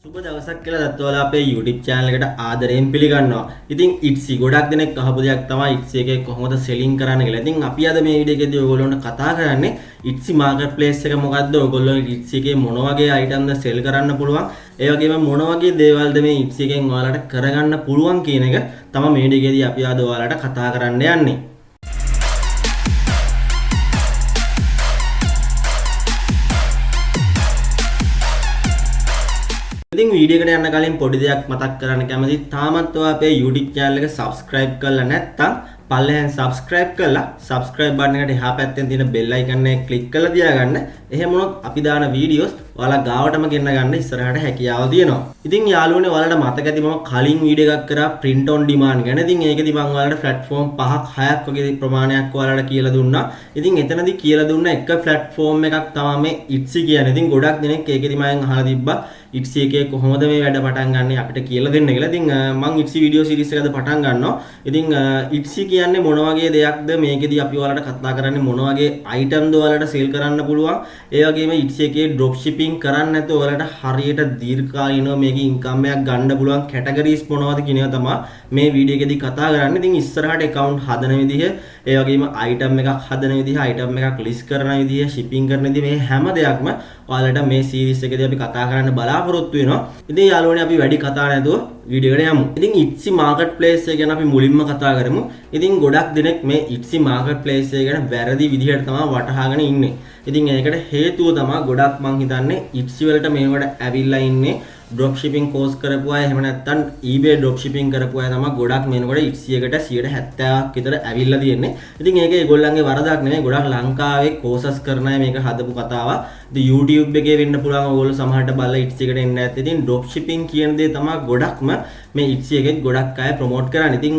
සුබ දවසක් කියලා දත්වලා අපේ YouTube channel එකට ආදරයෙන් පිළිගන්නවා. ඉතින් Etsy ගොඩක් දෙනෙක් අහපු දෙයක් තමයි Etsy එකේ කොහොමද selling කරන්න කියලා. ඉතින් අපි අද මේ වීඩියෝ එකේදී ඔයගොල්ලන්ට කතා කරන්නේ Etsy marketplace එක මොකද්ද? ඔයගොල්ලෝ Etsy එකේ මොන වගේ item ද sell කරන්න පුළුවන්? ඒ වගේම මොන වගේ දේවල්ද මේ Etsy එකෙන් ඔයාලට කරගන්න පුළුවන් කියන එක තමයි මේ වීඩියෝ එකේදී අපි අද ඔයාලට කතා කරන්න යන්නේ. ඉතින් වීඩියෝ එකට යන්න කලින් පොඩි දෙයක් මතක් කරන්න කැමතියි. තාමත් ඔයා අපේ YouTube channel එක subscribe කරලා නැත්නම් පල්ලෙහෙන් subscribe කරලා subscribe button එකට එහා පැත්තෙන් තියෙන bell icon එක click කරලා තියාගන්න. එහෙම වුණොත් අපි දාන වීඩියෝස් ඔයාලා ගාවටම ගෙන්න ගන්න ඉස්සරහට හැකියාව තියෙනවා. ඉතින් යාළුවනේ ඔයාලට මතක ඇති මම කලින් වීඩියෝ එකක් කරා print on demand ගැන. ඉතින් ඒකෙදි මම ඔයාලට platform 5ක් 6ක් වගේ ප්‍රමාණයක් ඔයාලට කියලා දුන්නා. ඉතින් එතනදී කියලා දුන්න එක platform එකක් තමයි මේ Etsy කියන්නේ. ඉතින් ගොඩක් දෙනෙක් ඒකෙදි මම අහලා තිබ්බා Etsy එකේ කොහොමද මේ වැඩ පටන් ගන්න අපිට කියලා දෙන්න කියලා. ඉතින් මම Etsy video series එකද පටන් ගන්නවා. ඉතින් Etsy කියන්නේ මොන වගේ දෙයක්ද මේකෙදි අපි ඔයාලට කතා කරන්නේ මොන වගේ item ද ඔයාලට sell කරන්න පුළුවන්. ඒ වගේම Etsy එකේ dropshipping කරන්න නැතුව ඔයාලට හරියට දීර්ඝකාලීනව මේකේ income එකක් ගන්න පුළුවන් categories මොනවද කියන එක තමයි මේ වීඩියෝ එකේදී කතා කරන්නේ. ඉතින් ඉස්සරහට account හදන විදිහ, ඒ වගේම item එකක් හදන විදිහ, item එකක් list කරන විදිහ, shipping කරන විදිහ මේ හැම දෙයක්ම ඔයාලට මේ series එකේදී අපි කතා කරන්න බලාපොරොත්තු වෙනවා. ඉතින් යාළුවනේ අපි වැඩි කතා නැතුව වීඩියෝ එකට යමු. ඉතින් Etsy marketplace එක ගැන අපි මුලින්ම කතා කරමු. ඉතින් ගොඩක් දෙනෙක් මේ Etsy marketplace එක ගැන වැරදි විදිහට තමයි වටහාගෙන ඉන්නේ. ඉතින් ඒකට හේතුව තමයි ගොඩක් මං හිතන්නේ Etsy වලට මේවට ඇවිල්ලා ඉන්නේ dropshipping course කරපු අය, එහෙම නැත්නම් eBay dropshipping කරපු අය තමයි ගොඩක් මේනකොට Etsy එකට 70%ක් විතර ඇවිල්ලා තියෙන්නේ. ඉතින් ඒක ඒගොල්ලන්ගේ වරදක් නෙමෙයි. ගොඩක් ලංකාවේ courses කරන අය මේක හදපු කතාවක්. ඉතින් YouTube එකේ වෙන්න පුළුවන් ඔයගොල්ලෝ සමහරට බලලා Etsy එකට එන්න ඇත්ත. ඉතින් dropshipping කියන දේ තමයි ගොඩක්ම මේ Etsy එකෙත් ගොඩක් අය ප්‍රොමෝට් කරන්නේ. ඉතින්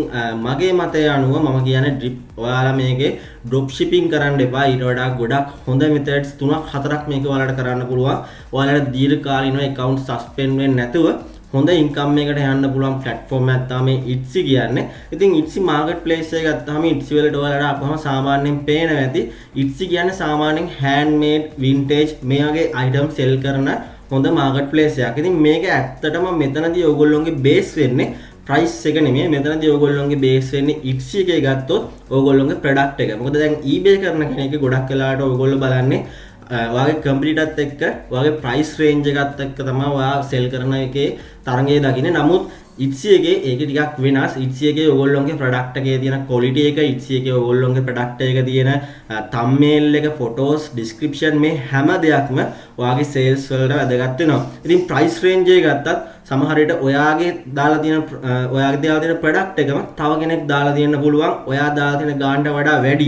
මගේ මතය අනුව මම කියන්නේ ඔයාලා මේකේ dropshipping කරන්න එපා. ඊට වඩා ගොඩක් හොඳ methods 3ක් 4ක් මේක ඔයාලට කරන්න පුළුවන්. ඔයාලට දීර්ඝකාලීනව account suspend වෙන්නේ නැතුව හොඳ income එකකට යන්න පුළුවන් platform එකක් තමයි මේ Etsy කියන්නේ. ඉතින් Etsy marketplace එක ගත්තාම Etsy වලට ඔයාලට අපහම සාමාන්‍යයෙන් පේනවා ඇති. Etsy කියන්නේ සාමාන්‍යයෙන් handmade, vintage මේ වගේ item sell කරන හොඳ marketplace එකක්. ඉතින් මේක ඇත්තටම මෙතනදී ඔයගොල්ලෝගේ base වෙන්නේ price එක නෙමෙයි. මෙතනදී ඔයගොල්ලෝගේ base වෙන්නේ Etsy එකේ ගත්තොත් ඔයගොල්ලෝගේ product එක. මොකද දැන් eBay කරන කෙනෙක් ගොඩක් වෙලාවට ඔයගොල්ලෝ බලන්නේ ඔයාගේ කම්පියුටරත් එක්ක ඔයාගේ price range එකත් එක්ක තමයි ඔයා sell කරන එකේ තරඟය දකින්නේ. නමුත් Etsy එකේ ඒක ටිකක් වෙනස්. Etsy එකේ ඔයගොල්ලෝගේ product එකේ තියෙන quality එක, Etsy එකේ ඔයගොල්ලෝගේ product එකේ තියෙන thumbnail එක, photos, description මේ හැම දෙයක්ම ඔයාගේ sales වලට වැදගත් වෙනවා. ඉතින් price range එක ගත්තත් සමහර විට ඔයාගේ දාලා තියෙන product එකම තව කෙනෙක් දාලා දෙන්න පුළුවන්. ඔයා දාලා තියෙන ගාණට වඩා වැඩි.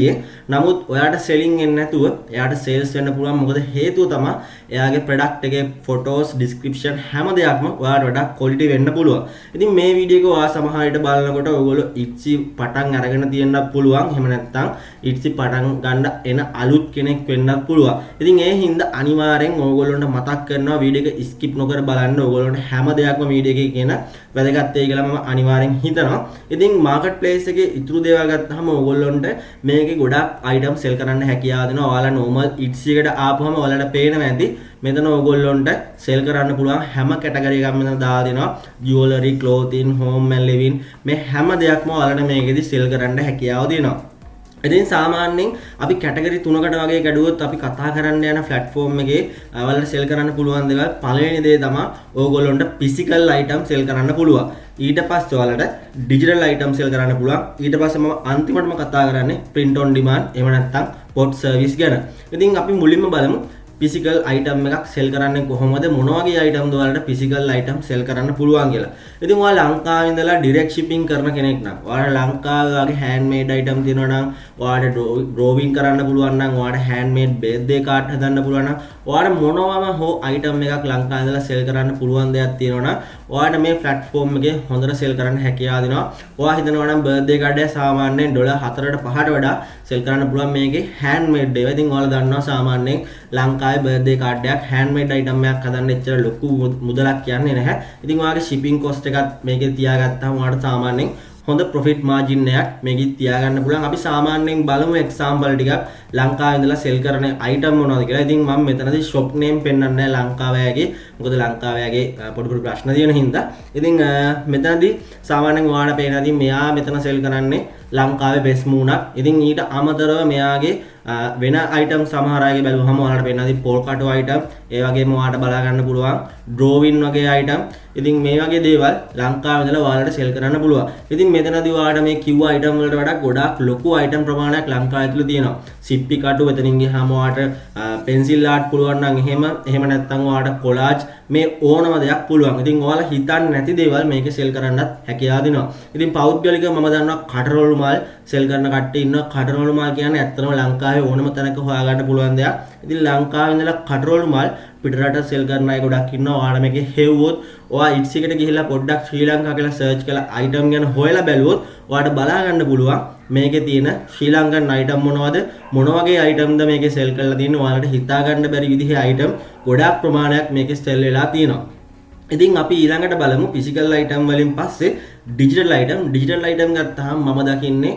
නමුත් ඔයාට selling වෙන්නේ නැතුව එයාට sales වෙන්න පුළුවන්. මොකද හේතුව තමයි එයාගේ product එකේ photos, description හැම දෙයක්ම ඔයාට වඩා quality වෙන්න පුළුවන්. ඉතින් මේ වීඩියෝ එක ඔයා සමහර විට බලනකොට ඔයගොල්ලෝ Etsy පටන් අරගෙන තියෙන්නත් පුළුවන්. එහෙම නැත්නම් Etsy පටන් ගන්න එන අලුත් කෙනෙක් වෙන්නත් පුළුවන්. ඉතින් ඒ හින්දා අනිවාර්යෙන් ඔයගොල්ලන්ට මතක් කරනවා වීඩියෝ එක skip නොකර බලන්න. ඔයගොල්ලන්ට හැම දෙයක්ම වීඩියෝ එකේ කියන වැදගත් වෙයි කියලා මම අනිවාර්යෙන් හිතනවා. ඉතින් marketplace එකේ ඉතුරු දේවල් ගත්තාම ඔයගොල්ලන්ට මේකේ ගොඩක් item sell කරන්න හැකියාව දෙනවා. ඔයාලා normal Etsy එකට ආපුවම ඔයාලට පේනවා ඇති මෙතන ඔයගොල්ලන්ට sell කරන්න පුළුවන් හැම category එකක්ම මෙතන දාලා දෙනවා. jewelry, clothing, home and living මේ හැම දෙයක්ම ඔයාලට මේකෙදි sell කරන්න හැකියාව දෙනවා. ඉතින් සාමාන්‍යයෙන් අපි කැටගරි 3කට වගේ ගැඩුවොත් අපි කතා කරන්න යන platform එකේ ඔයාලට sell කරන්න පුළුවන් දේවල් පළවෙනි දේ තමයි ඕගොල්ලොන්ට physical item sell කරන්න පුළුවන්. ඊට පස්සේ ඔයාලට digital item sell කරන්න පුළුවන්. ඊට පස්සේ මම අන්තිමටම කතා කරන්නේ print on demand එහෙම නැත්නම් POD service ගැන. ඉතින් අපි මුලින්ම බලමු physical item එකක් sell කරන්නේ කොහොමද, මොන වගේ item ද ඔයාලට physical item sell කරන්න පුළුවන් කියලා. ඉතින් ඔයාලා ලංකාවේ ඉඳලා direct shipping කරන කෙනෙක් නම්, ඔයාලා ලංකාවේ වගේ handmade item තියෙනවා නම්, ඔයාලට drawing කරන්න පුළුවන් නම්, ඔයාලට handmade birthday card හදන්න පුළුවන් නම්, ඔයාලට මොනවාම හෝ item එකක් ලංකාවේ ඉඳලා sell කරන්න පුළුවන් දෙයක් තියෙනවා නම්, ඔයාලට මේ platform එකේ හොඳට sell කරන්න හැකියාව දෙනවා. ඔයා හිතනවා නම් birthday card එක සාමාන්‍යයෙන් $4ට 5ට වඩා sell කරන්න පුළුවන් මේකේ handmade දේවල්. ඉතින් ඔයාලා දන්නවා සාමාන්‍යයෙන් ලංකාවේ birthday card එකක් handmade item එකක් හදන්න එච්චර ලොකු මුදලක් යන්නේ නැහැ. ඉතින් ඔයාගේ shipping cost එකත් මේකේ තියාගත්තාම ඔයාලට සාමාන්‍යයෙන් හොඳ ප්‍රොෆිට් මාජින් එකක් මේකෙත් තියාගන්න පුළුවන්. අපි සාමාන්‍යයෙන් බලමු එක්සැම්පල් ටිකක් ලංකාවේ ඉඳලා සෙල් කරන අයිටම් මොනවද කියලා. ඉතින් මම මෙතනදී ෂොප් නේම් පෙන්නන්නේ නැහැ ලංකාවෑගේ. මොකද ලංකාවෑගේ පොඩි ප්‍රශ්න තියෙන හින්දා. ඉතින් මෙතනදී සාමාන්‍යයෙන් ඔයාලට පේනදී මෙයා මෙතන සෙල් කරන්නේ ලංකාවේ බෙස් මූණක්. ඉතින් ඊට අමතරව මෙයාගේ වෙන අයිටම් සමහර අයගේ බැලුවහම ඔයාලට පේනදී පොල් කටෝ අයිටම්, ඒ වගේම ඔයාලට බලා ගන්න පුළුවන් ඩ්‍රෝවින් වගේ අයිටම්. ඉතින් මේ වගේ දේවල් ලංකාවේ ඉඳලා ඔයාලට සෙල් කරන්න පුළුවන්. ඉතින් මෙතනදී ඔයාලට මේ කිව්ව අයිටම් වලට වඩා ගොඩාක් ලොකු අයිටම් ප්‍රමාණයක් ලංකාවේ තුල තියෙනවා. සිප්පි කටු එතනින් ගියාම ඔයාලට පෙන්සිල් ආර්ට් පුළුවන් නම් එහෙම නැත්නම් ඔයාලට කොලාජ් මේ ඕනම දෙයක් පුළුවන්. ඉතින් ඔයාලා හිතන්නේ නැති දේවල් මේකේ සෙල් කරන්නත් හැකියාව දෙනවා. ඉතින් පෞද්ගලිකව මම දන්නවා කටරොළු මාල් සෙල් කරන කට්ටිය ඉන්නවා. කටරොළු මාල් කියන්නේ ඇත්තටම ලංකාවේ ඕනම තැනක හොයාගන්න පුළුවන් දෙයක්. ඉතින් ලංකාවේ ඉඳලා කටරොළු මාල් පිටරට සෙල් කරන අය ගොඩක් ඉන්නවා. ඔයාලා මේකේ හෙව්වොත් ඔයා ඉට්ස් එකට ගිහිල්ලා පොඩ්ඩක් ශ්‍රී ලංකා කියලා සර්ච් කරලා අයිටම් ගැන හොයලා බැලුවොත් ඔයාලට බලා ගන්න පුළුවන් මේකේ තියෙන ශ්‍රී ලංකන් අයිටම් මොනවද, මොන වගේ අයිටම්ද මේකේ සෙල් කරලා තියෙන්නේ. ඔයාලට හිතා ගන්න බැරි විදිහේ අයිටම් ගොඩාක් ප්‍රමාණයක් මේකේ සෙල් වෙලා තියෙනවා. ඉතින් අපි ඊළඟට බලමු ෆිසිකල් අයිටම් වලින් පස්සේ ඩිජිටල් අයිටම්. ඩිජිටල් අයිටම් ගත්තාම මම දකින්නේ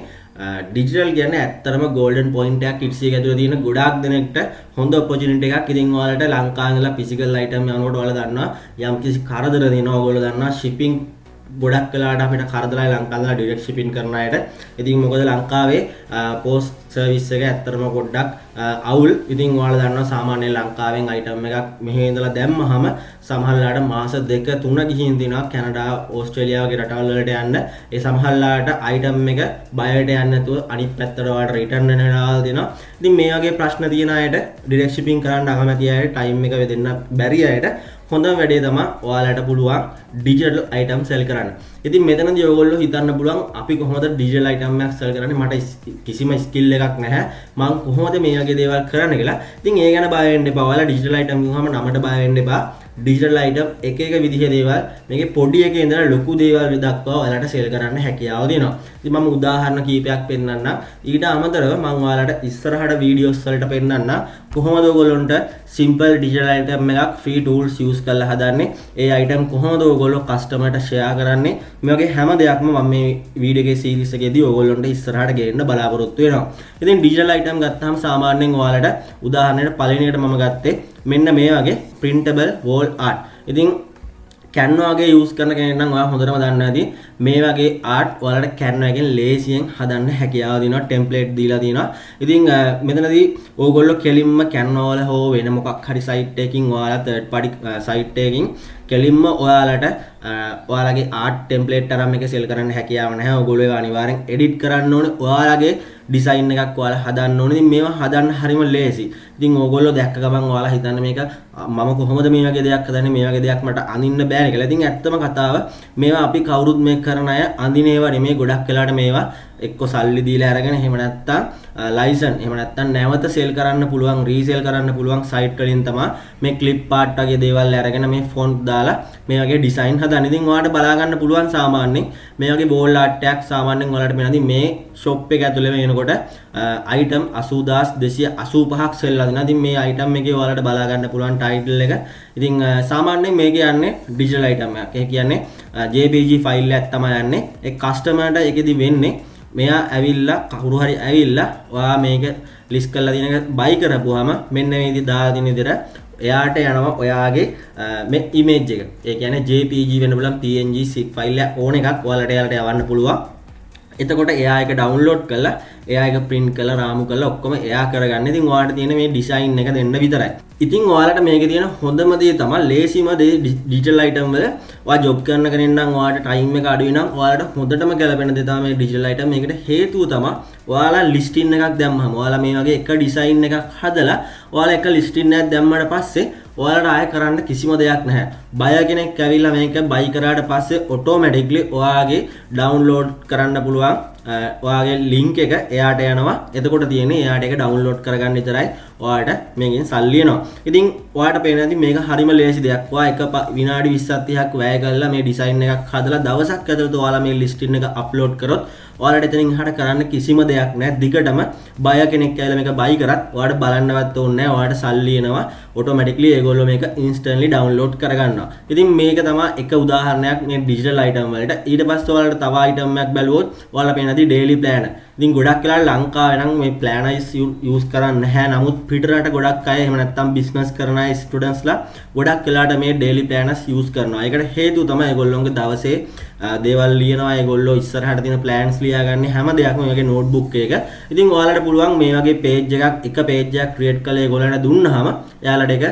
ඩිජිටල් කියන්නේ ඇත්තටම ගෝල්ඩන් පොයින්ට් එකක් ඉට්ස් එක ඇතුලේ තියෙන ගොඩාක් දෙනෙක්ට හොඳ ඔපචුනිටි එකක්. ඉතින් ඔයාලට ලංකාවේ ඉඳලා ෆිසිකල් අයිටම් යනකොට ඔයාලා දන්නවා යම් කිසි කරදර දෙනවා. ඔයගොල්ලෝ දන්නවා ෂිපින් ගොඩක් වෙලාවට අපිට කරදරයි ලංකාවේ ඩිරෙක්ට් ෂිපින් කරන අයට. ඉතින් මොකද ලංකාවේ පෝස්ට් සර්විස් එක ඇත්තටම පොඩ්ඩක් අවුල්. ඉතින් ඔයාලා දන්නවා සාමාන්‍යයෙන් ලංකාවෙන් අයිටම් එකක් මෙහෙ ඉඳලා දැම්මහම සමහරලාට මාස 2-3 ගිහින් දිනවා කැනඩා, ඕස්ට්‍රේලියා වගේ රටවල් වලට යන්න. ඒ සමහරලාට අයිටම් එක බයට යන්නේ නැතුව අනිත් පැත්තට ඔයාලට රිටර්න් වෙන වෙලාවල් දෙනවා. ඉතින් මේ වගේ ප්‍රශ්න තියෙන අයට ඩිරෙක්ට් ෂිපින් කරන්න අකමැති අයට, ටයිම් එක වෙදෙන්න බැරි අයට හොඳම වැඩේ තමයි ඔයාලට පුළුවන් ඩිජිටල් අයිටම් සෙල් කරන්න. ඉතින් මෙතනදී ඔයගොල්ලෝ හිතන්න පුළුවන් අපි කොහොමද ඩිජිටල් අයිටම් එකක් සෙල් කරන්නේ? මට කිසිම ස්කිල් එකක් නැහැ. මම කොහොමද මේ වගේ දේවල් කරන්න කියලා. ඉතින් ඒ ගැන බය වෙන්න එපා. ඔයාලා ඩිජිටල් අයිටම් ගිහුවම නමට බය වෙන්න එපා. ඩිජිටල් අයිටම් එක විදිහේ දේවල් මේකේ පොඩි එකේ ඉඳලා ලොකු දේවල් දක්වා ඔයාලට සෙල් කරන්න හැකියාව දෙනවා. ඉතින් මම උදාහරණ කීපයක් පෙන්නන්නම්. ඊට අමතරව මම ඔයාලට ඉස්සරහට වීඩියෝස් වලට පෙන්නන්නම් කොහොමද ඔයගොල්ලන්ට සිම්පල් ඩිජිටල් අයිටම් එකක් ෆ්‍රී ටූල්ස් යූස් කරලා හදන්නේ. ඒ අයිටම් කොහොමද ඔයගොල්ලෝ කස්ටමර්ට ෂෙයා කරන්නේ. මේ වගේ හැම දෙයක්ම මම මේ වීඩියෝ එකේ සීරීස් එකේදී ඔයගොල්ලන්ට ඉස්සරහට ගෙන්න බලාපොරොත්තු වෙනවා. ඉතින් ඩිජිටල් අයිටම් ගත්තාම සාමාන්‍යයෙන් ඔයාලට උදාහරණයක් පළවෙනියට මම ගත්තේ මෙන්න මේ වගේ printable wall art. ඉතින් Canva වගේ use කරන කෙනෙක් නම් ඔයා හොඳටම දන්නවා ඇති මේ වගේ art ඔයාලට Canva එකෙන් ලේසියෙන් හදන්න හැකියාව දෙනවා. ටෙම්ප්ලේට් දීලා තියෙනවා. ඉතින් මෙතනදී ඕගොල්ලෝ කෙලින්ම Canva වල හෝ වෙන මොකක් හරි site එකකින් ඔයාලා third party site එකකින් කෙලින්ම ඔයාලට ඔයාලගේ art template අරන් මේක sell කරන්න හැකියාව නැහැ. ඔයගොල්ලෝ ඒවා අනිවාර්යෙන් edit කරන්න ඕනේ. ඔයාලගේ design එකක් ඔයාලා හදන්න ඕනේ. ඉතින් මේවා හදන්න හරිම ලේසි. ඉතින් ඕගොල්ලෝ දැක්ක ගමන් ඔයාලා හිතන්නේ මේක මම කොහොමද මේ වගේ දෙයක් හදන්නේ, මේ වගේ දෙයක් මට අඳින්න බෑනේ කියලා. ඉතින් ඇත්තම කතාව මේවා අපි කවුරුත් මේක කරන අය අඳින ඒවා නෙමෙයි. ගොඩක් වෙලාට මේවා එක්ක සල්ලි දීලා අරගෙන එහෙම නැත්තම් ලයිසන් එහෙම නැත්තම් නැවත සෙල් කරන්න පුළුවන්, රීසෙල් කරන්න පුළුවන් සයිට් වලින් තමයි මේ ක්ලිප් ආර්ට් වගේ දේවල් අරගෙන මේ ෆොන්ට් දාලා මේ වගේ ඩිසයින් හදන්න. ඉතින් ඔයාලට බලා ගන්න පුළුවන් සාමාන්‍යයෙන් මේ වගේ බෝල් ආර්ට් එකක් සාමාන්‍යයෙන් ඔයාලට මෙන්නදී මේ ෂොප් එක ඇතුලේ වෙනකොට අයිටම් 80285ක් සෙල් වෙනවා. ඉතින් මේ අයිටම් එකේ ඔයාලට බලා ගන්න පුළුවන් ටයිටල් එක. ඉතින් සාමාන්‍යයෙන් මේක යන්නේ ඩිජිටල් අයිටම් එකක්. ඒ කියන්නේ JPG ෆයිල් එකක් තමයි යන්නේ. ඒ කස්ටමර්ට ඒකෙදි වෙන්නේ මෙයා ඇවිල්ලා කවුරු හරි ඇවිල්ලා ඔයා මේක ලිස්ට් කරලා තියෙන එක බයි කරපුවාම මෙන්න මේ විදිහට දාලා තියෙන විදිහට එයාට යනවා ඔයාගේ මේ ඉමේජ් එක. ඒ කියන්නේ JPG වෙන්න පුළුවන් PNG zip ෆයිල් එක ඕන එකක් ඔයාලට යවන්න පුළුවන්. එතකොට එයා එක ඩවුන්ලෝඩ් කරලා එයා එක print කරලා රාමු කරලා ඔක්කොම එයා කරගන්න. ඉතින් ඔයාලට තියෙන මේ ඩිසයින් එක දෙන්න විතරයි. ඉතින් ඔයාලට මේකේ තියෙන හොඳම දේ තමයි ලේසිම දේ ඩිජිටල් අයිටම් වල ඔයා ජොබ් කරන කෙනෙක් නම් ඔයාලට ටයිම් එක අඩුයි නම් ඔයාලට හොඳටම ගැලපෙන දේ තමයි මේ ඩිජිටල් අයිටම්. මේකට හේතුව තමයි ඔයාලා ලිස්ටින් එකක් දැම්මම ඔයාලා මේ වගේ එක ඩිසයින් එකක් හදලා ඔයාලා එක ලිස්ටින් එකක් දැම්මට පස්සේ ඔයාලට ආයෙ කරන්න කිසිම දෙයක් නැහැ. බය කෙනෙක් ඇවිල්ලා මේක බයි කරාට පස්සේ ඔටෝමැටික්ලි ඔයාගේ ඩවුන්ලෝඩ් කරන්න පුළුවන් ඔයාගේ ලින්ක් එක එයාට යනවා. එතකොට තියෙන්නේ එයාට ඒක ඩවුන්ලෝඩ් කරගන්න විතරයි. ඔයාලට මේකෙන් සල්ලි එනවා. ඉතින් ඔයාලට පේනවා ඉතින් මේක හරිම ලේසි දෙයක්. ඔයා එක විනාඩි 20ක් 30ක් වැය කරලා මේ ඩිසයින් එකක් හදලා දවසක් ඇතුළත ඔයාලා මේ ලිස්ටින් එක අප්ලෝඩ් කරොත් ඔයාලට එතනින් එහාට කරන්න කිසිම දෙයක් නැහැ. දිගටම බය කෙනෙක් ඇවිල්ලා මේක බයි කරත් ඔයාලට බලන්නවත් ඕනේ නැහැ. ඔයාලට සල්ලි එනවා ඔටෝමැටිකලි ඒගොල්ලෝ මේක ඉන්ස්ටන්ට්ලි ඩවුන්ලෝඩ් කරගන්නවා. ඉතින් මේක තමයි එක උදාහරණයක් මේ ඩිජිටල් අයිටම් වලට. ඊට පස්සේ ඔයාලට තව අයිටම් එකක් බැලුවොත් ඔයාලා පේනදී ඩේලි ප්ලෑනර්. ඉතින් ගොඩක් වෙලාවට ලංකාවේ නම් මේ ප්ලෑනර්ස් යූස් කරන්නේ නැහැ. නමුත් පිටරට ගොඩක් අය එහෙම නැත්නම් බිස්නස් කරන අය ස්ටුඩන්ට්ස්ලා ගොඩක් වෙලාවට මේ ඩේලි ප්ලෑනර්ස් යූස් කරනවා. ඒකට හේතුව තමයි ඒගොල්ලෝගේ දවසේ දේවල් ලියනවා. ඒගොල්ලෝ ඉස්සරහට තියෙන ප්ලෑන්ස් ලියාගන්නේ හැම දෙයක්ම මේකේ නෝට්බුක් එක. ඉතින් ඔයාලට පුළුවන් මේ වගේ පේජ් එක පේජ් එකක් ක්‍රියේට් කරලා ඒගොල්ලන්ට දුන්නාම එයාලට ඒක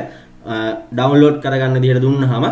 ඩවුන්ලෝඩ් කරගන්න විදිහට දුන්නාම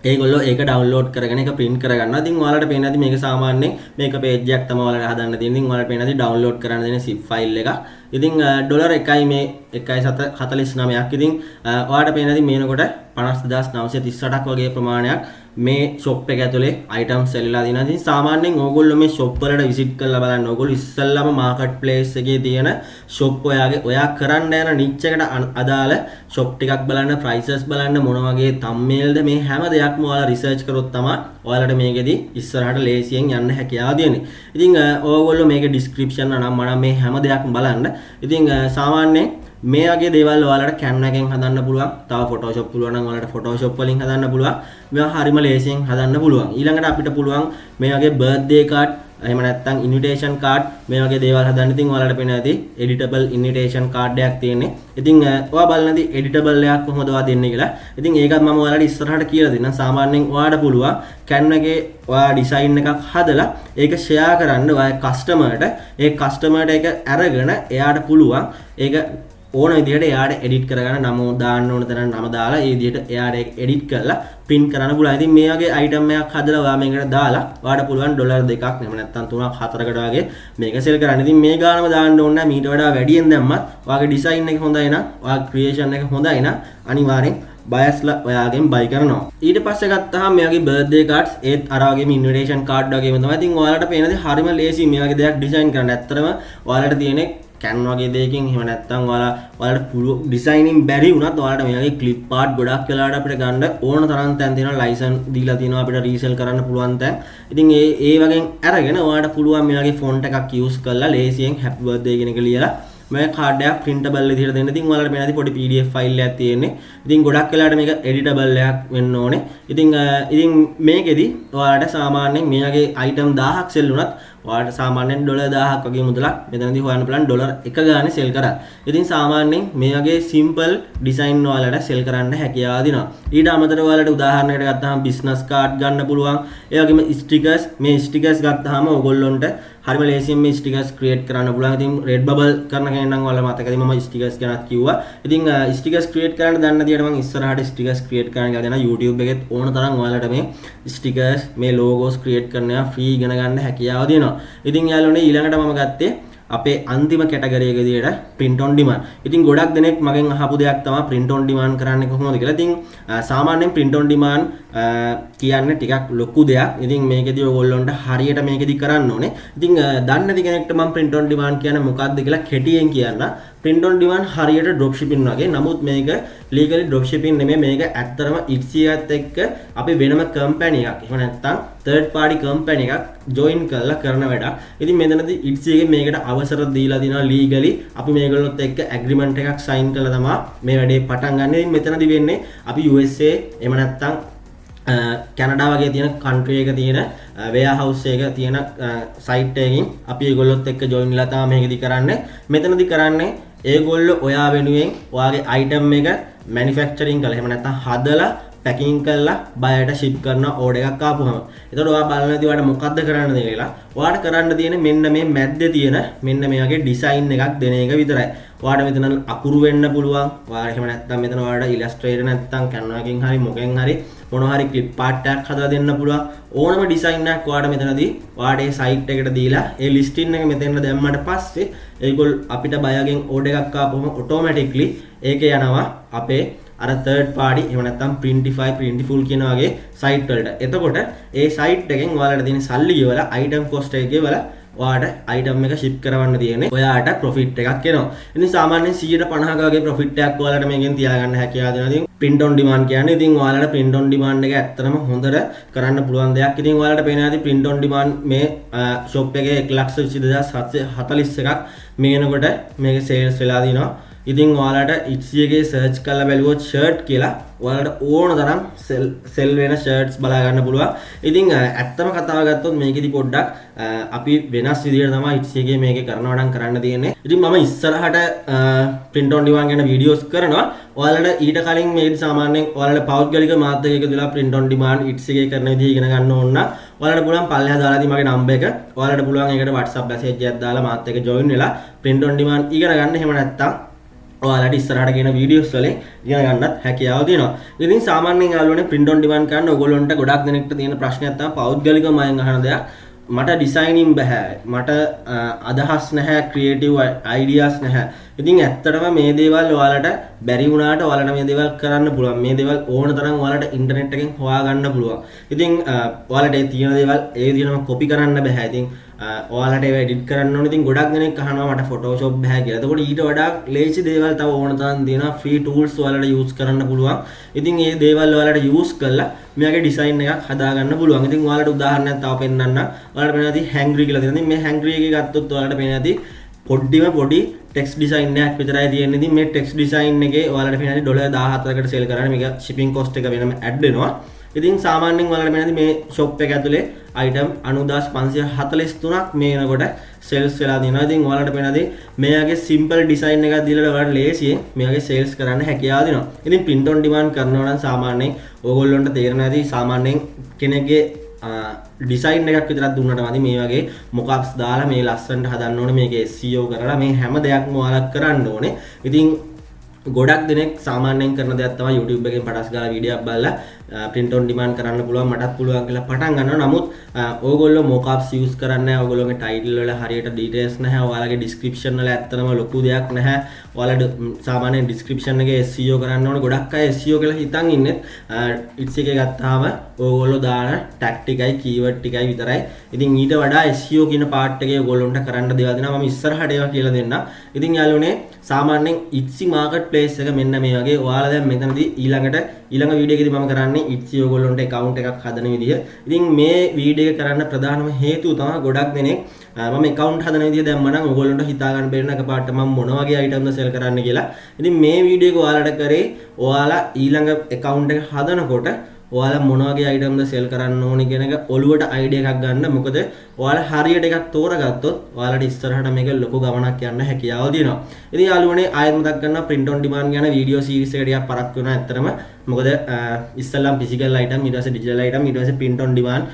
ඒගොල්ලෝ ඒක ඩවුන්ලෝඩ් කරගෙන ඒක print කරගන්නවා. ඉතින් ඔයාලට පේන්නේ නැති මේක සාමාන්‍යයෙන් මේක page එකක් තමයි ඔයාලට හදන්න තියෙන්නේ. ඉතින් ඔයාලට පේන්නේ නැති ඩවුන්ලෝඩ් කරන්න දෙන zip file එක. ඉතින් ඩොලර් 1යි මේ 1.49ක්. ඉතින් ඔයාලට පේන්නේ නැති මේනකොට 50938ක් වගේ ප්‍රමාණයක් මේ shop එක ඇතුලේ items සෙල්ලලා දිනවා. ඉතින් සාමාන්‍යයෙන් ඕගොල්ලෝ මේ shop වලට visit කරලා බලන්න. ඕගොල්ලෝ ඉස්සෙල්ලාම market place එකේ තියෙන shop ඔයා කරන්න යන niche එකට අදාළ shop ටිකක් බලන්න, prices බලන්න, මොන වගේ thumbnailද මේ හැම දෙයක්ම ඔයාලා research කරොත් තමයි ඔයාලට මේකෙදි ඉස්සරහට ලේසියෙන් යන්න හැකියාව දෙන්නේ. ඉතින් ඕගොල්ලෝ මේකේ description නම් මම මේ හැම දෙයක්ම බලන්න. ඉතින් සාමාන්‍යයෙන් මේ වගේ දේවල් ඔයාලට Canva එකෙන් හදන්න පුළුවන්. තව Photoshop පුළුවන් නම් ඔයාලට Photoshop වලින් හදන්න පුළුවන්. මේවා හරිම ලේසියෙන් හදන්න පුළුවන්. ඊළඟට අපිට පුළුවන් මේ වගේ birthday card එහෙම නැත්නම් invitation card මේ වගේ දේවල් හදන්න. ඉතින් ඔයාලට පේන ඇති editable invitation card එකක් තියෙන්නේ. ඉතින් ඔයා බලනදී editable එකක් කොහොමද ඔයා දෙන්නේ කියලා. ඉතින් ඒකත් මම ඔයාලට ඉස්සරහට කියලා දෙන්නම්. සාමාන්‍යයෙන් ඔයාලට පුළුවන් Canva එකේ ඔයා design එකක් හදලා ඒක share කරන්න ඔයා customer-ට. ඒ customer-ට ඒක අරගෙන එයාට පුළුවන් ඒක ඕන විදිහට එයාට edit කරගන්න නම දාන්න ඕන තරම් නම දාලා ඒ විදිහට එයාට ඒක edit කරලා print කරන්න පුළුවන්. ඉතින් මේ වගේ item එකක් හදලා ඔයා මේකට දාලා ඔයාට පුළුවන් ඩොලර් 2ක් එහෙම නැත්නම් 3ක් 4කට වගේ මේක sell කරන්න. ඉතින් මේ ගානම දාන්න ඕන නැහැ. මීට වඩා වැඩියෙන් දැම්මත් ඔයාගේ design එක හොඳයි නම් ඔයාගේ creation එක හොඳයි නම් අනිවාර්යෙන් බයස්ලා ඔයාගෙන් buy කරනවා. ඊට පස්සේ ගත්තාම මේ වගේ birthday cards ඒත් අර වගේම invitation card වගේම තමයි. ඉතින් ඔයාලට පේනදී හරිම ලේසි මේ වගේ දෙයක් design කරන්න. ඇත්තටම ඔයාලට තියෙන්නේ Canva වගේ දෙයකින් එහෙම නැත්නම් ඔයාලට පුළුවන් ඩිසයිනින් බැරි වුණත් ඔයාලට මේ වගේ clip art ගොඩක් වෙලාවට අපිට ගන්න ඕන තරම් තැන් තියෙනවා. ලයිසන්ස් දීලා තියෙනවා අපිට රීසෙල් කරන්න පුළුවන් තැන්. ඉතින් ඒ වගේ අරගෙන ඔයාලට පුළුවන් මේ වගේ font එකක් use කරලා ලේසියෙන් happy birthday කියන එක ලියලා මේ කාඩ් එකක් printable විදිහට දෙන්න. ඉතින් ඔයාලට මේනදී පොඩි PDF ෆයිල් එකක් තියෙන්නේ. ඉතින් ගොඩක් වෙලාවට මේක editable එකක් වෙන්න ඕනේ. ඉතින් මේකෙදි ඔයාලට සාමාන්‍යයෙන් මේ වගේ item 1000ක් sell වුණත් ඔයාලට සාමාන්‍යයෙන් ඩොලර් 1000ක් වගේ මුදලක් මෙතනදී හොයන්න පුළුවන් ඩොලර් 1 ගානේ sell කරා. ඉතින් සාමාන්‍යයෙන් මේ වගේ simple design ඔයාලට sell කරන්න හැකියාව දෙනවා. ඊට අමතරව ඔයාලට උදාහරණයකට ගත්තාම business card ගන්න පුළුවන්. ඒ වගේම stickers මේ stickers ගත්තාම ඔයගොල්ලොන්ට හරිම ලේසියෙන් මේ stickers create කරන්න පුළුවන්. ඉතින් Redbubble කරන කෙනෙක් නම් ඔයාලා මතකයි මම stickers ගැනත් කිව්වා. ඉතින් stickers create කරන්න දන්න දියට මම ඉස්සරහට stickers create කරන්න කියලා දෙනවා. YouTube එකෙත් ඕන තරම් ඔයාලට මේ stickers මේ logos create කරනවා free ඉගෙන ගන්න හැකියාව දෙනවා. ඉතින් යාළුවනේ ඊළඟට මම ගත්තේ අපේ අන්තිම කැටගරි එක විදියට print on demand. ඉතින් ගොඩක් දෙනෙක් මගෙන් අහපු දෙයක් තමයි print on demand කරන්නේ කොහොමද කියලා. ඉතින් සාමාන්‍යයෙන් print on demand කියන්නේ ටිකක් ලොකු දෙයක්. ඉතින් මේකෙදි ඔයගොල්ලොන්ට හරියට මේකෙදි කරන්න ඕනේ. ඉතින් දන්නේ නැති කෙනෙක්ට මම print on demand කියන්නේ මොකක්ද කියලා කෙටියෙන් කියන්න. print on demand හරියට dropshipping වගේ. නමුත් මේක legally dropshipping නෙමෙයි. මේක ඇත්තටම Etsy එකත් එක්ක අපි වෙනම company එකක්. එහෙම නැත්නම් third party company එකක් join කරලා කරන වැඩක්. ඉතින් මෙතනදී Etsy එකේ මේකට අවසර දීලා දිනවා legally. අපි මේගොල්ලොත් එක්ක agreement එකක් sign කරලා තමයි මේ වැඩේ පටන් ගන්න. ඉතින් මෙතනදී වෙන්නේ අපි USA එහෙම නැත්නම් කැනඩා වගේ තියෙන country එක තියෙන warehouse එක තියෙන site එකකින් අපි ඒගොල්ලොත් එක්ක join වෙලා තමයි මේකෙදි කරන්නේ. මෙතනදී කරන්නේ ඒගොල්ලෝ ඔයා වෙනුවෙන් ඔයාගේ item එක manufacturing කරලා එහෙම නැත්නම් හදලා packing කරලා බයයට ship කරන order එකක් ආපුවම එතකොට ඔයා බලනදී ඔයාලට මොකද්ද කරන්න දෙන්නේ කියලා ඔයාලට කරන්න තියෙන්නේ මෙන්න මේ මැද්දේ තියෙන මෙන්න මේ වගේ design එකක් දෙන එක විතරයි. ඔයාලට මෙතන අකුරු වෙන්න පුළුවන්. ඔයාලා එහෙම නැත්නම් මෙතන ඔයාලට illustrator නැත්නම් Canva එකකින් හරි මොකෙන් හරි මොනවා හරි clip art එකක් හදලා දෙන්න පුළුවන්. ඕනම design එකක් ඔයාලට මෙතනදී ඔයාලට ඒ site එකට දීලා ඒ listing එක මෙතෙන්ට දැම්මට පස්සේ ඒගොල්ල අපිට බයගෙන් order එකක් ආපුවම automatically ඒක යනවා අපේ අර third party එහෙම නැත්නම් printify printful කියන වගේ site වලට. එතකොට ඒ site එකෙන් ඔයාලට තියෙන සල්ලි ගෙවලා item cost එක ගෙවලා ඔයාලට item එක ship කරවන්න තියෙන්නේ. ඔයාලට profit එකක් එනවා. ඉතින් සාමාන්‍යයෙන් 150ක වගේ profit එකක් ඔයාලට මේකෙන් තියාගන්න හැකියාව දෙනවා. ඉතින් print on demand කියන්නේ ඉතින් ඔයාලට print on demand එක ඇත්තටම හොඳට කරන්න පුළුවන් දෙයක්. ඉතින් ඔයාලට පේනවා ඇති print on demand මේ shop එකේ 1,22,741ක් මේනකොට මේක sales වෙලා දිනවා. ඉතින් ඔයාලට Etsy එකේ search කරලා බැලුවොත් shirt කියලා ඔයාලට ඕන තරම් sell වෙන shirts බලා ගන්න පුළුවන්. ඉතින් ඇත්තම කතාව ගත්තොත් මේකෙදි පොඩ්ඩක් අපි වෙනස් විදිහට තමයි Etsy එකේ මේකේ කරනවා නම් කරන්න තියෙන්නේ. ඉතින් මම ඉස්සරහට print on demand ගැන videos කරනවා. ඔයාලට ඊට කලින් මේකෙදි සාමාන්‍යයෙන් ඔයාලට පෞද්ගලික මාත් එක්ක එකතුලා print on demand Etsy එකේ කරන විදිහ ඉගෙන ගන්න ඕන නම් ඔයාලට පුළුවන් පල්ලෙහා දාලා තියෙන මගේ number එක ඔයාලට පුළුවන් ඒකට WhatsApp message එකක් දාලා මාත් එක්ක join වෙලා print on demand ඉගෙන ගන්න. එහෙම නැත්නම් ඔයාලට ඉස්සරහට කියන වීඩියෝස් වලින් ඉගෙන ගන්නත් හැකියාව තියෙනවා. ඉතින් සාමාන්‍යයෙන් යාළුවනේ print on demand කරන ඔයගොල්ලන්ට ගොඩක් දෙනෙක්ට තියෙන ප්‍රශ්නයක් තමයි පෞද්ගලිකව මයෙන් අහන දෙයක්. මට ඩිසයිනින් බෑ. මට අදහස් නැහැ, ක්‍රියේටිව් අයිඩියාස් නැහැ. ඉතින් ඇත්තටම මේ දේවල් ඔයාලට බැරි වුණාට ඔයාලට මේ දේවල් කරන්න පුළුවන්. මේ දේවල් ඕන තරම් ඔයාලට ඉන්ටර්නෙට් එකෙන් හොයාගන්න පුළුවන්. ඉතින් ඔයාලට ඒ තියෙන දේවල් ඒ විදිහටම කොපි කරන්න බෑ. ඉතින් ඔයාලට ඒව එඩිට් කරන්න ඕනේ. ඉතින් ගොඩක් දෙනෙක් අහනවා මට Photoshop බෑ කියලා. එතකොට ඊට වඩා ලේසි දේවල් තව ඕන තරම් තියෙනවා. free tools ඔයාලට use කරන්න පුළුවන්. ඉතින් මේ දේවල් ඔයාලට use කරලා මෙයාගේ ඩිසයින් එකක් හදාගන්න පුළුවන්. ඉතින් ඔයාලට උදාහරණයක් තව පෙන්නන්න. ඔයාලට පේනවා ඇති hangry කියලා තියෙනවා. ඉතින් මේ hangry එකේ ගත්තොත් ඔයාලට පේනවා ඇති පොඩි text design එකක් විතරයි තියෙන්නේ. ඉතින් මේ text design එකේ ඔයාලට පේනවා ඇති $14කට sell කරන්නේ. මේක shipping cost එක වෙනම add වෙනවා. ඉතින් සාමාන්‍යයෙන් ඔයාලට පේනවා මේ shop එක ඇතුලේ item 90543ක් මේනකොට sales වෙලා තියෙනවා. ඉතින් ඔයාලට පේනදී මෙයාගේ simple design එකක් දීලා ඔයාලට ලේසියෙන් මෙයාගේ sales කරන්න හැකියාව දෙනවා. ඉතින් print on demand කරනවා නම් සාමාන්‍යයෙන් ඕගොල්ලන්ට තේරෙන ඇති සාමාන්‍යයෙන් කෙනෙක්ගේ ඩිසයින් එකක් විතරක් දුන්නට මදි. මේ වගේ මොකක්ස් දාලා මේ ලස්සනට හදන්න ඕනේ. මේකේ SEO කරලා මේ හැම දෙයක්ම ඔයාලා කරන්න ඕනේ. ඉතින් ගොඩක් දෙනෙක් සාමාන්‍යයෙන් කරන දෙයක් තමයි YouTube එකෙන් පටස් ගාලා වීඩියෝ එකක් බලලා print on demand කරන්න පුළුවන්, මටත් පුළුවන් කියලා පටන් ගන්නවා. නමුත් ඕගොල්ලෝ mockups use කරන්නේ නැහැ. ඕගොල්ලෝගේ title වල හරියට details නැහැ. ඔයාලගේ description වල ඇත්තටම ලොකු දෙයක් නැහැ. ඔයාලා සාමාන්‍යයෙන් description එකේ SEO කරන්න ඕනේ. ගොඩක් අය SEO කියලා හිතන් ඉන්නේ. Etsy එකේ ගත්තාම ඕගොල්ලෝ දාන tag ටිකයි keyword ටිකයි විතරයි. ඉතින් ඊට වඩා SEO කියන part එකේ ඕගොල්ලොන්ට කරන්න දේවල් දෙනවා. මම ඉස්සරහට ඒවා කියලා දෙන්නම්. ඉතින් යාළුවනේ සාමාන්‍යයෙන් Etsy marketplace එක මෙන්න මේ වගේ. ඔයාලා දැන් මෙතනදී ඊළඟ වීඩියෝ එකේදී මම කරන්නේ Etsy ඔයගොල්ලන්ට account එකක් හදන විදිය. ඉතින් මේ වීඩියෝ එක කරන්න ප්‍රධානම හේතුව තමයි ගොඩක් දෙනෙක් මම account හදන විදිය දැම්ම නම් ඔයගොල්ලන්ට හිතා ගන්න බැරි නම් එකපාරට මම මොන වගේ item ද sell කරන්න කියලා. ඉතින් මේ වීඩියෝ එක ඔයාලට කරේ ඔයාලා ඊළඟ account එක හදනකොට ඔයාලා මොන වගේ item ද sell කරන්න ඕනේ කියන එක ඔළුවට idea එකක් ගන්න. මොකද ඔයාලා හරියට එකක් තෝරගත්තොත් ඔයාලට ඉස්සරහට මේක ලොකු ගමනක් යන්න හැකියාව තියෙනවා. ඉතින් යාළුවනේ ආයෙත් මතක් කරනවා print on demand ගැන වීඩියෝ සීරීස් එක ටිකක් පරක් වෙනවා ඇත්තටම. මොකද ඉස්සෙල්ලාම physical item ඊට පස්සේ digital item ඊට පස්සේ print on demand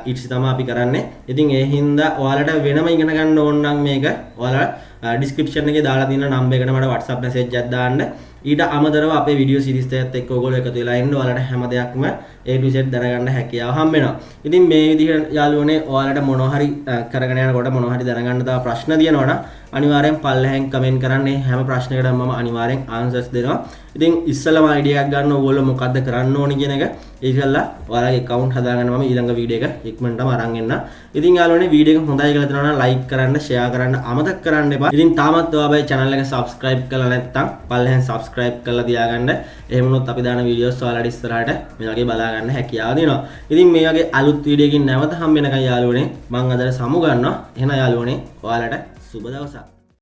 ඊට්ස් තමයි අපි කරන්නේ. ඉතින් ඒ හින්දා ඔයාලට වෙනම ඉගෙන ගන්න ඕන නම් මේක ඔයාලා description එකේ දාලා තියෙන number එකට මට WhatsApp message එකක් දාන්න. ඊට අමතරව අපේ වීඩියෝ සීරීස් එකත් එක්ක ඔයගොල්ලෝ එකතු වෙලා ඉන්න ඔයාලට හැම දෙයක්ම A to Z දැනගන්න හැකියාව හම්බ වෙනවා. ඉතින් මේ විදිහට යාළුවනේ ඔයාලට මොනවා හරි කරගෙන යනකොට මොනවා හරි දැනගන්න තව ප්‍රශ්න තියෙනවා නම් අනිවාර්යෙන් පල්ලෙහෙන් කමෙන්ට් කරන්න. හැම ප්‍රශ්නයකටම මම අනිවාර්යෙන් ආන්සර්ස් දෙනවා. ඉතින් ඉස්සෙල්ලාම අයිඩියා එකක් ගන්න ඕගොල්ලෝ මොකද්ද කරන්න ඕනේ කියන එක ඒකල්ලා ඔයාලගේ account හදාගන්න මම ඊළඟ වීඩියෝ එක ඉක්මනටම අරන් එන්න. ඉතින් යාළුවනේ වීඩියෝ එක හොඳයි කියලා හිතනවා නම් like කරන්න, share කරන්න අමතක කරන්න එපා. ඉතින් තාමත් ඔයාලා channel එක subscribe කරලා නැත්නම් පල්ලෙහෙන් subscribe කරලා තියාගන්න. එහෙම වුණොත් අපි දාන වීඩියෝස් ඔයාලට ඉස්සරහට මේ වගේ බලා ගන්න හැකියාව දෙනවා. ඉතින් මේ වගේ අලුත් වීඩියෝ එකකින් නැවත හම්බ වෙනකන් යාළුවනේ මම අද සමු ගන්නවා. එහෙනම් යාළුවනේ ඔයාලට සුබ දවසක්.